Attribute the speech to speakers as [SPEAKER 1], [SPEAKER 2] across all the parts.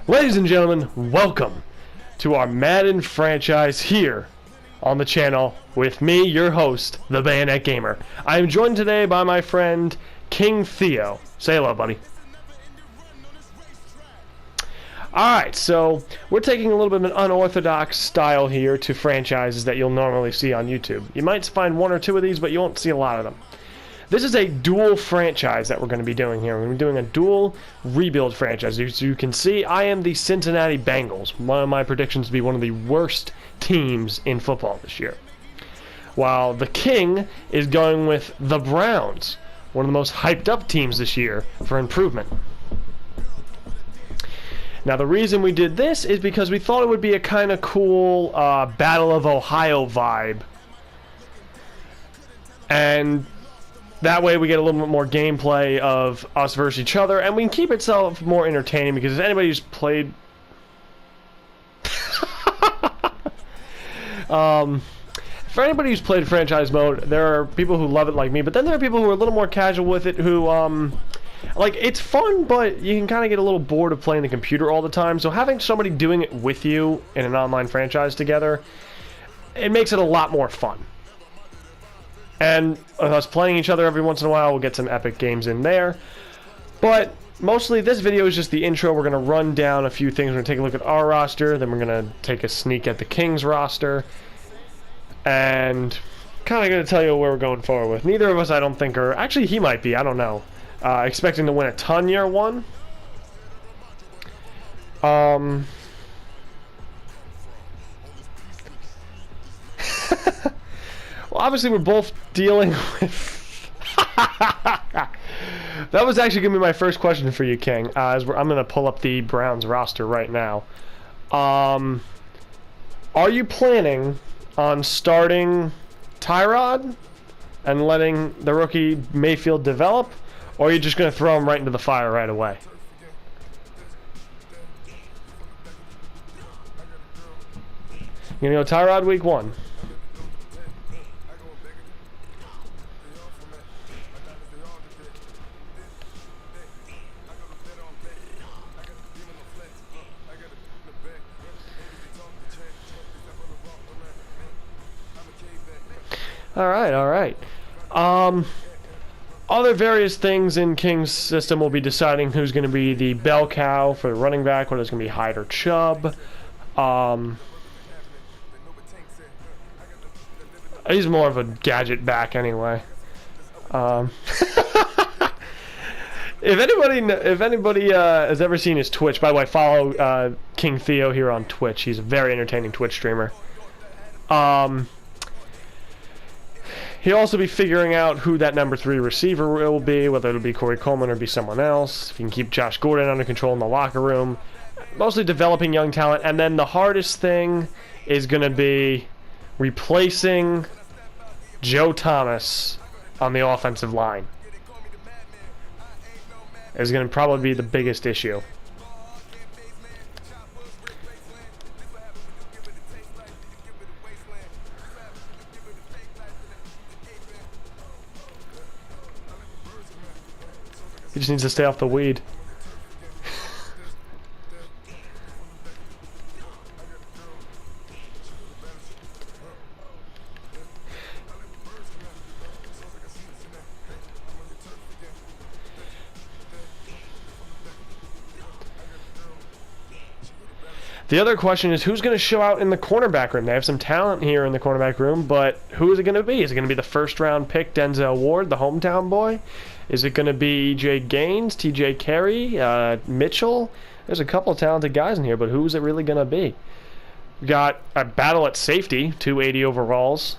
[SPEAKER 1] Ladies and gentlemen, welcome to our Madden franchise here on the channel with me, your host, the Bayonet Gamer. I am joined today by my friend, King Theo. Say hello, buddy. Alright, so we're taking a little bit of an unorthodox style here to franchises that you'll normally see on YouTube. You might find one or two of these, but you won't see a lot of them. This is a dual franchise that we're going to be doing here. We're going to be doing a dual rebuild franchise. As you can see, I am the Cincinnati Bengals. One of my predictions to be one of the worst teams in football this year. While the King is going with the Browns, one of the most hyped up teams this year for improvement. Now the reason we did this is because we thought it would be a kind of cool Battle of Ohio vibe. And that way we get a little bit more gameplay of us versus each other, and we can keep itself more entertaining because if anybody who's played... for anybody who's played franchise mode, there are people who love it like me, but then there are people who are a little more casual with it who, like, it's fun, but you can kind of get a little bored of playing the computer all the time, so having somebody doing it with you in an online franchise together, it makes it a lot more fun. And us playing each other every once in a while, we'll get some epic games in there. But mostly this video is just the intro. We're going to run down a few things. We're going to take a look at our roster. Then we're going to take a sneak at the Kings roster. And kind of going to tell you where we're going forward with. Neither of us, I don't think, are... Actually, he might be. I don't know. Expecting to win a ton year one. Well, obviously, we're both dealing with... That was actually going to be my first question for you, King. I'm going to pull up the Browns roster right now. Are you planning on starting Tyrod and letting the rookie Mayfield develop? Or are you just going to throw him right into the fire right away? You're going to go Tyrod week 1. Alright. Other various things in King's system will be deciding who's going to be the bell cow for the running back, whether it's going to be Hyde or Chubb. He's more of a gadget back anyway. If anybody has ever seen his Twitch, by the way, follow King Theo here on Twitch. He's a very entertaining Twitch streamer. He'll also be figuring out who that number 3 receiver will be, whether it'll be Corey Coleman or be someone else. If you can keep Josh Gordon under control in the locker room. Mostly developing young talent. And then the hardest thing is going to be replacing Joe Thomas on the offensive line. Is going to probably be the biggest issue. He just needs to stay off the weed. The other question is who's going to show out in the cornerback room. They have some talent here in the cornerback room, but who is it going to be? Is it going to be the first-round pick Denzel Ward, the hometown boy? Is it going to be E.J. Gaines, T.J. Carey, Mitchell? There's a couple of talented guys in here, but who is it really going to be? We got a battle at safety, 280 overalls.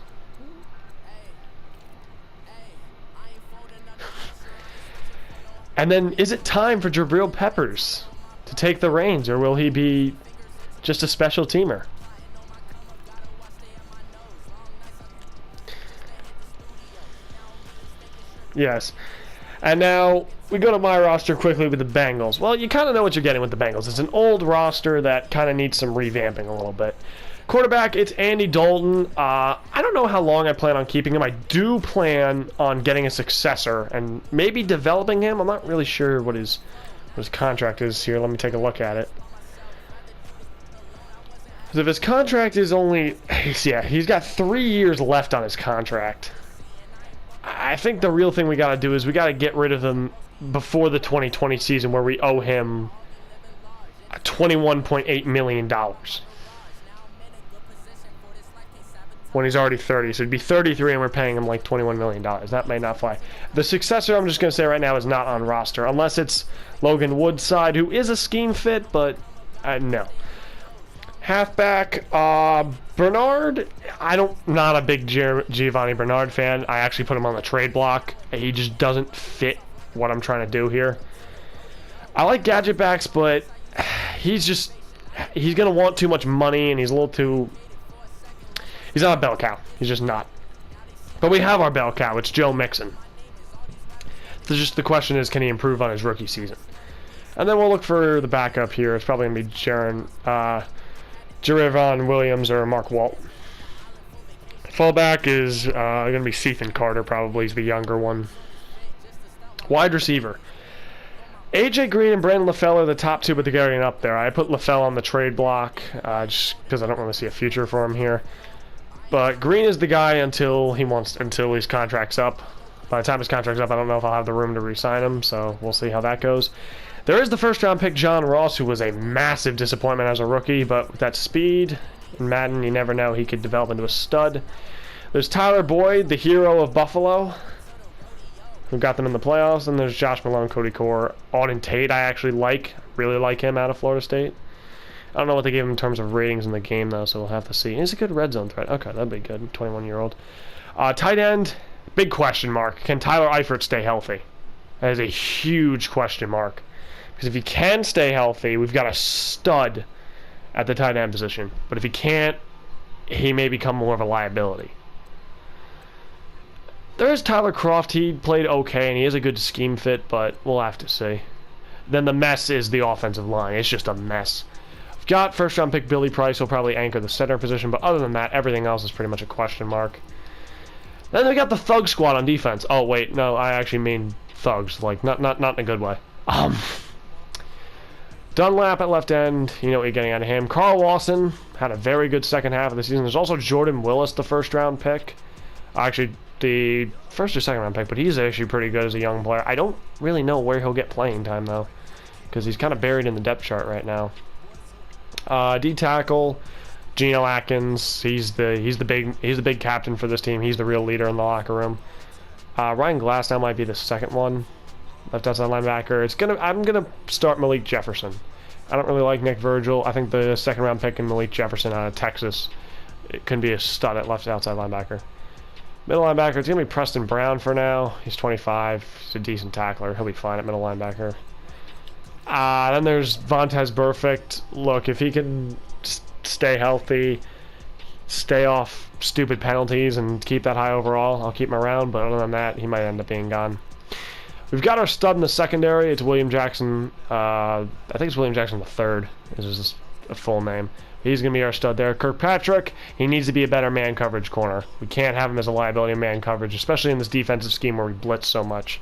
[SPEAKER 1] And then, is it time for Jabril Peppers to take the reins, or will he be just a special teamer? Yes. And now we go to my roster quickly with the Bengals. Well, you kind of know what you're getting with the Bengals. It's an old roster that kind of needs some revamping a little bit. Quarterback, it's Andy Dalton. I don't know how long I plan on keeping him. I do plan on getting a successor and maybe developing him. I'm not really sure what his contract is here. Let me take a look at it. Because if his contract is only... Yeah, he's got 3 years left on his contract. I think the real thing we got to do is we got to get rid of him before the 2020 season where we owe him $21.8 million. When he's already 30, so he'd be 33 and we're paying him like $21 million. That may not fly. The successor, I'm just going to say right now, is not on roster, unless it's Logan Woodside, who is a scheme fit, but no. Halfback, Bernard, not a big Giovanni Bernard fan. I actually put him on the trade block. He just doesn't fit what I'm trying to do here. I like gadget backs, but he's going to want too much money, and he's a little too... He's not a bell cow. He's just not. But we have our bell cow. It's Joe Mixon. So just the question is, can he improve on his rookie season? And then we'll look for the backup here. It's probably going to be Jerevon Williams or Mark Walt. Fullback is going to be Ethan Carter, probably. He's the younger one. Wide receiver. AJ Green and Brandon LaFell are the top two, but they're getting up there. I put LaFell on the trade block just because I don't really see a future for him here. But Green is the guy until his contract's up. By the time his contract's up, I don't know if I'll have the room to re-sign him, so we'll see how that goes. There is the first-round pick, John Ross, who was a massive disappointment as a rookie, but with that speed in Madden, you never know, he could develop into a stud. There's Tyler Boyd, the hero of Buffalo, who got them in the playoffs, and there's Josh Malone, Cody Core, Auden Tate. I actually really like him out of Florida State. I don't know what they gave him in terms of ratings in the game, though, so we'll have to see. He's a good red zone threat. Okay, that'd be good. 21-year-old. Tight end, big question mark. Can Tyler Eifert stay healthy? That is a huge question mark. Because if he can stay healthy, we've got a stud at the tight end position. But if he can't, he may become more of a liability. There is Tyler Kroft. He played okay, and he is a good scheme fit, but we'll have to see. Then the mess is the offensive line. It's just a mess. We've got first-round pick Billy Price. He'll probably anchor the center position, but other than that, everything else is pretty much a question mark. Then we got the thug squad on defense. Oh, wait, no, I actually mean thugs. Like, not in a good way. Dunlap at left end, you know what you're getting out of him. Carl Lawson had a very good second half of the season. There's also Jordan Willis, the first-round pick. Actually, the first or second-round pick, but he's actually pretty good as a young player. I don't really know where he'll get playing time, though, because he's kind of buried in the depth chart right now. D-tackle, Geno Atkins. He's the big captain for this team. He's the real leader in the locker room. Ryan Glasnow might be the second one. Left outside linebacker. I'm gonna start Malik Jefferson. I don't really like Nick Virgil. I think the second-round pick in Malik Jefferson out of Texas, it can be a stud at left outside linebacker. Middle linebacker, it's gonna be Preston Brown for now. He's 25. He's a decent tackler. He'll be fine at middle linebacker. Then there's Vontaze Burfict. Look, if he can stay healthy, stay off stupid penalties, and keep that high overall, I'll keep him around. But other than that, he might end up being gone. We've got our stud in the secondary. It's William Jackson. I think it's William Jackson III. This is a full name. He's going to be our stud there. Kirkpatrick, he needs to be a better man coverage corner. We can't have him as a liability in man coverage, especially in this defensive scheme where we blitz so much.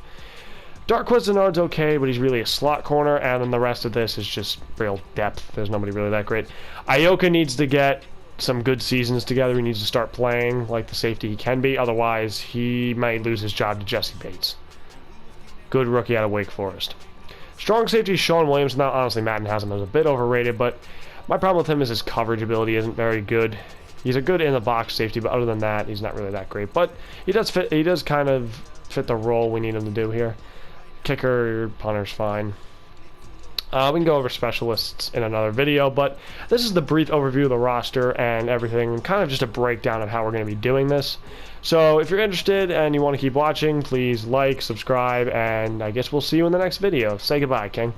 [SPEAKER 1] Darqueze Dennard's okay, but he's really a slot corner, and then the rest of this is just real depth. There's nobody really that great. Ioka needs to get some good seasons together. He needs to start playing like the safety he can be. Otherwise, he might lose his job to Jesse Bates. Good rookie out of Wake Forest. Strong safety Sean Williams. Now, honestly, Madden has him as a bit overrated, but my problem with him is his coverage ability isn't very good. He's a good in-the-box safety, but other than that, he's not really that great. But he does kind of fit the role we need him to do here. Kicker, punter's fine. We can go over specialists in another video, but this is the brief overview of the roster and everything, kind of just a breakdown of how we're going to be doing this. So if you're interested and you want to keep watching, please like, subscribe, and I guess we'll see you in the next video. Say goodbye, King.